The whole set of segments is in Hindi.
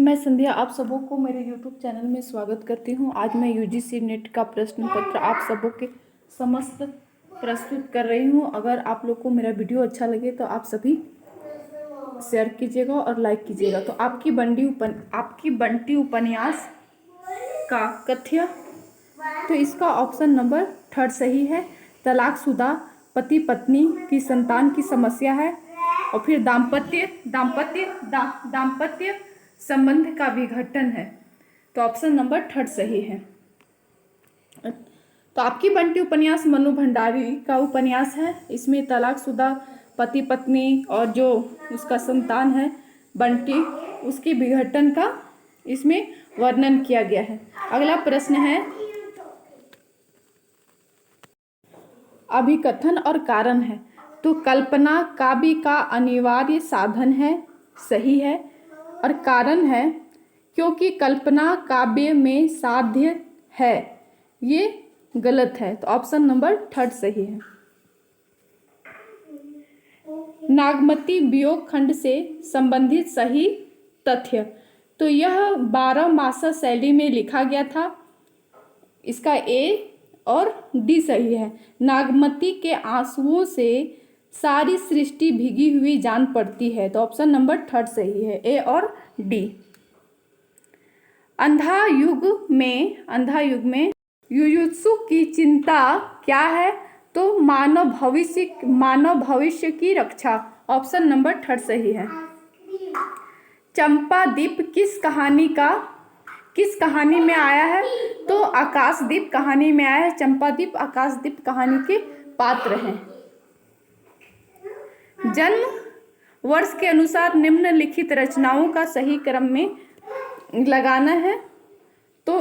मैं संध्या आप सबों को मेरे YouTube चैनल में स्वागत करती हूँ। आज मैं यूजीसी नेट का प्रश्न पत्र आप सबों के समस्त प्रस्तुत कर रही हूँ। अगर आप लोग को मेरा वीडियो अच्छा लगे तो आप सभी शेयर कीजिएगा और लाइक कीजिएगा। तो आपकी बंटी उपन्यास का कथ्य, तो इसका ऑप्शन नंबर 3 सही है। तलाकशुदा पति पत्नी की संतान की समस्या है। और फिर दाम्पत्य संबंध का विघटन है। तो ऑप्शन नंबर 3 सही है। तो आपकी बंटी उपन्यास मनु भंडारी का उपन्यास है। इसमें तलाकशुदा पति पत्नी और जो उसका संतान है बंटी, उसकी विघटन का इसमें वर्णन किया गया है। अगला प्रश्न है, अभिकथन और कारण है। तो कल्पना काव्य का अनिवार्य साधन है, सही है। और कारण है क्योंकि कल्पना काव्य में साध्य है, ये गलत है। तो ऑप्शन नंबर 3 सही है। नागमती वियोग खंड से संबंधित सही तथ्य, तो यह 12 मासा शैली में लिखा गया था। इसका ए और डी सही है। नागमती के आंसुओं से सारी सृष्टि भीगी हुई जान पड़ती है। तो ऑप्शन नंबर 3 सही है, ए और डी। अंधा युग में युयुत्सु की चिंता क्या है? तो मानव भविष्य की रक्षा। ऑप्शन नंबर 3 सही है। चंपादीप किस कहानी में आया है? तो आकाशदीप कहानी में आया है। चंपादीप आकाशदीप कहानी के पात्र हैं। जन्म वर्ष के अनुसार निम्नलिखित रचनाओं का सही क्रम में लगाना है। तो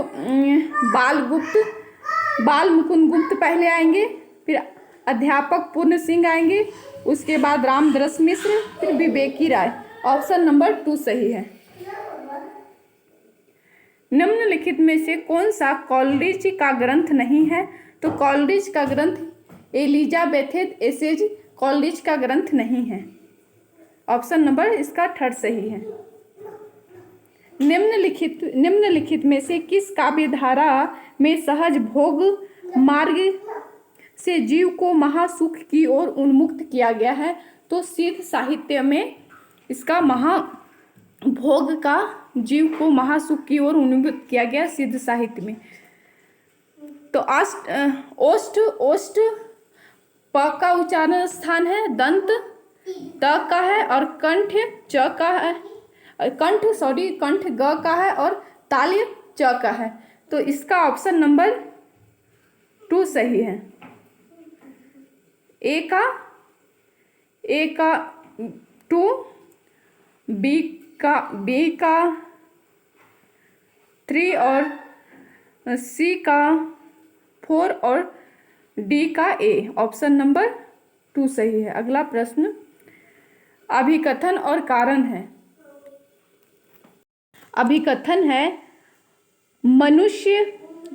बाल मुकुंद गुप्त पहले आएंगे, फिर अध्यापक पूर्ण सिंह आएंगे, उसके बाद रामदरस मिश्र, फिर विवेकी राय। ऑप्शन नंबर 2 सही है। निम्नलिखित में से कौन सा कॉलरिज का ग्रंथ नहीं है? तो कॉलरिज का ग्रंथ एलिजाबेथ एसेज कॉलरिज का ग्रंथ नहीं है। ऑप्शन नंबर इसका 3 सही है। निम्नलिखित में से किस काव्य धारा में सहज भोग मार्ग से जीव को महासुख की ओर उन्मुक्त किया गया है? तो सिद्ध साहित्य में इसका महाभोग का जीव को महासुख की ओर उन्मुक्त किया गया सिद्ध साहित्य में। तो ओष्ट प का उच्चारण स्थान है, दंत त का है और कंठ च का है, कंठ ग का है और ताल्य च का है। तो इसका ऑप्शन नंबर 2 सही है। ए का 2, बी का 3 और सी का 4 और डी का ए। ऑप्शन नंबर 2 सही है। अगला प्रश्न, अभिकथन और कारण है। अभिकथन है,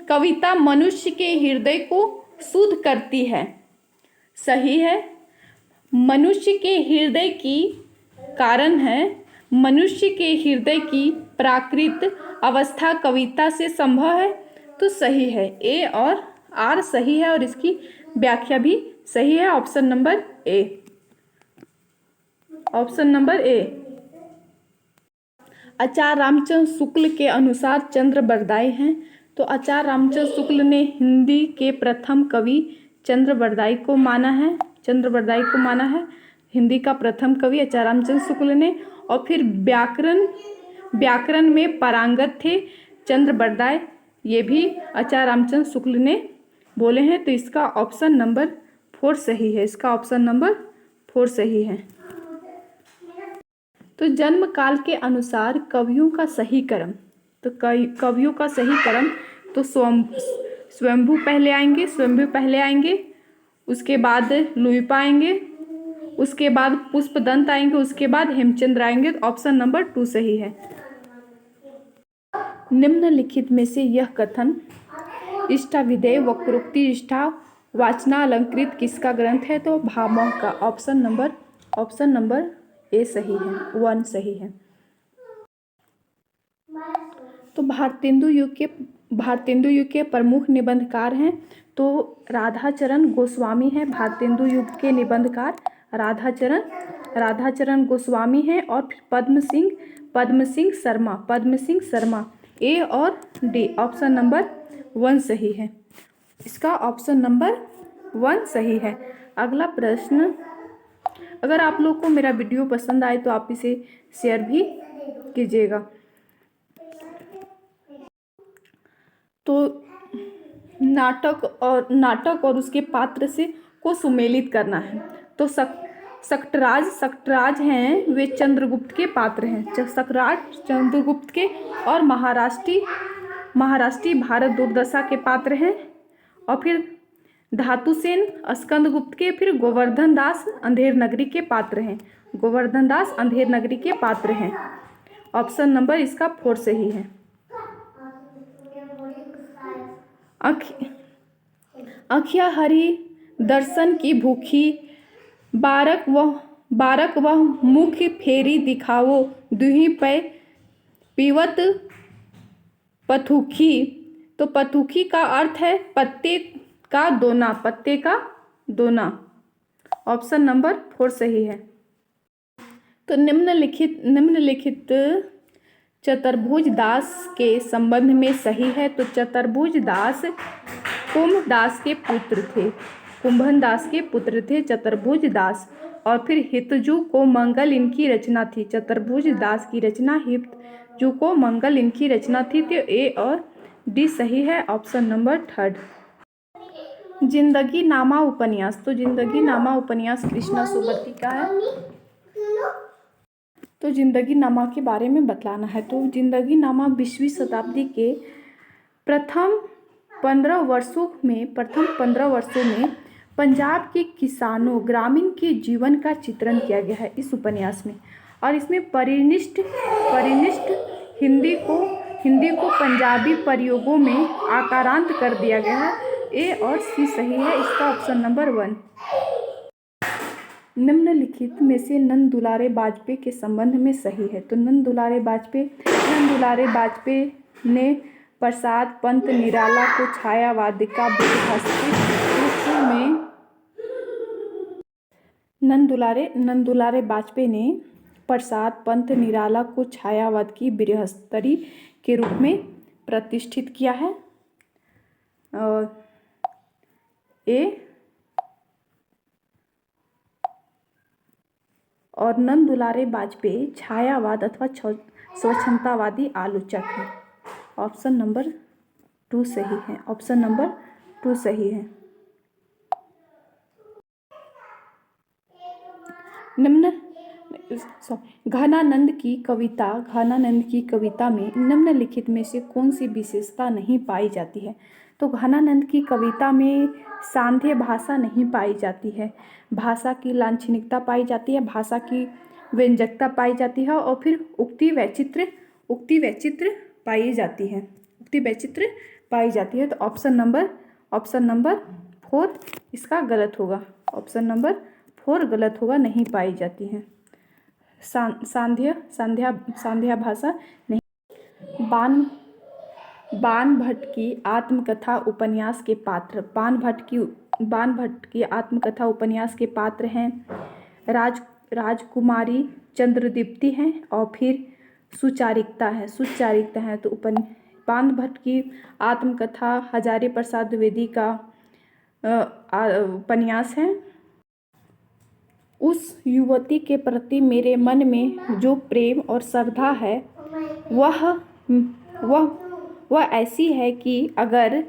कविता मनुष्य के हृदय को शुद्ध करती है, सही है। मनुष्य के हृदय की कारण है, मनुष्य के हृदय की प्राकृत अवस्था कविता से संभव है, तो सही है। ए और आर सही है और इसकी व्याख्या भी सही है। Option number A. Option number A. Acharya Ramchandra Shukla के अनुसार चंद्र बरदाई हैं। तो आचार्य रामचंद्र शुक्ल ने हिंदी के प्रथम कवि चंद्र बरदाई को माना है। हिंदी का प्रथम कवि आचार्य रामचंद्र शुक्ल ने। और फिर व्याकरण में पारंगत थे चंद्र बरदाई, ये भी आचार्य रामचंद्र शुक्ल ने बोले हैं। तो इसका ऑप्शन नंबर 4 सही है। इसका ऑप्शन नंबर 4 सही है। तो जन्म काल के अनुसार कवियों का सही क्रम, तो कवियों का सही क्रम, तो स्वयंभू पहले आएंगे, उसके बाद लुइपा आएंगे, उसके बाद पुष्पदंत आएंगे, उसके बाद हेमचंद्र आएंगे। तो ऑप्शन नंबर 2 सही है। निम्नलिखित में से यह कथन इष्टाभिधेय वक्रोक्ति इष्टा वाचनालंकृत किसका ग्रंथ है? तो भामह का। ऑप्शन नंबर ए सही है, 1 सही है। तो भारतेंदु युग के प्रमुख निबंधकार हैं तो राधाचरण गोस्वामी हैं। भारतेंदु युग के निबंधकार राधाचरण गोस्वामी हैं। और फिर पद्म सिंह शर्मा। ए और डी, ऑप्शन नंबर 1 सही है। इसका ऑप्शन नंबर 1 सही है। अगला प्रश्न, अगर आप लोग को मेरा वीडियो पसंद आए तो आप इसे शेयर भी कीजिएगा। तो नाटक और उसके पात्र से को सुमेलित करना है। तो सक्टराज हैं वे चंद्रगुप्त के पात्र हैं। सक्टराज चंद्रगुप्त के और महाराष्ट्री भारत दुर्दशा के पात्र हैं। और फिर धातुसेन स्कंदगुप्त के, फिर गोवर्धन दास अंधेर नगरी के पात्र हैं। ऑप्शन नंबर इसका 4 सही है। अखिया हरि दर्शन की भूखी, बारक वह मुख फेरी दिखावो, दुही पे पीवत पथुखी। तो पथुखी का अर्थ है पत्ते का दोना। ऑप्शन नंबर 4 सही है। तो निम्नलिखित चतुर्भुज दास के संबंध में सही है। तो चतुर्भुज दास कुंभदास के पुत्र थे चतुर्भुज दास। और फिर हितजू को मंगल इनकी रचना थी। चतुर्भुज दास की रचना हितजू को मंगल इनकी रचना थी। तो ए और डी सही है। Option number 3। जिंदगी नामा उपन्यास। तो जिंदगी नामा उपन्यास कृष्णा सोबती का है। तो जिंदगी नामा के बारे में बतलाना है। तो जिंदगी नामा 20वीं शताब्दी के प्रथम 15 वर्षों में पंजाब के किसानों ग्रामीण के जीवन का चित्रण किया गया है इस उपन्यास में। और इसमें परिनिष्ठ हिंदी को पंजाबी प्रयोगों में आकारांत कर दिया गया है। ए और सी सही है। इसका ऑप्शन नंबर 1। निम्नलिखित में से नंद दुलारे बाजपेयी के संबंध में सही है। तो नंद दुलारे बाजपेयी ने प्रसाद पंत निराला को छायावाद का बृहस्पति रूप में नंद दुलारे बाजपेयी ने प्रसाद पंत निराला को छायावाद की बृहस्पति के रूप में प्रतिष्ठित किया है। और नंद दुलारे बाजपेयी छायावाद अथवा स्वच्छंदतावादी आलोचक हैं। ऑप्शन नंबर 2 सही है। ऑप्शन नंबर 2 सही है। घनानंद की कविता में निम्नलिखित में से कौन सी विशेषता नहीं पाई जाती है। तो घनानंद की कविता में सांध्य भाषा नहीं पाई जाती है। भाषा की लांछनिकता पाई जाती है, भाषा की व्यंजकता पाई जाती है। और फिर उक्ति वैचित्र्य पाई जाती है। तो ऑप्शन नंबर 4 इसका गलत होगा। ऑप्शन नंबर 4 गलत होगा, नहीं पाई जाती है। सांध्या भाषा नहीं। बाण भट्ट की आत्मकथा उपन्यास के पात्र। बाण भट्ट की आत्मकथा उपन्यास के पात्र हैं राजकुमारी चंद्रदीप्ति हैं और फिर सुचारिता है। तो बाण भट्ट की आत्मकथा हजारी प्रसाद द्विवेदी का उपन्यास है। उस युवती के प्रति मेरे मन में जो प्रेम और श्रद्धा है वह ऐसी है कि अगर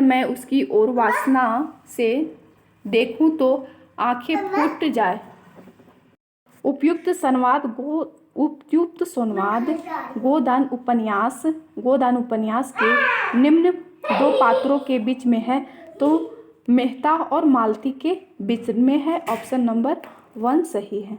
मैं उसकी ओर वासना से देखूं तो आंखें फूट जाए। उपयुक्त संवाद गोदान उपन्यास के निम्न 2 पात्रों के बीच में है। तो मेहता और मालती के बीच में है। ऑप्शन नंबर 1 सही है।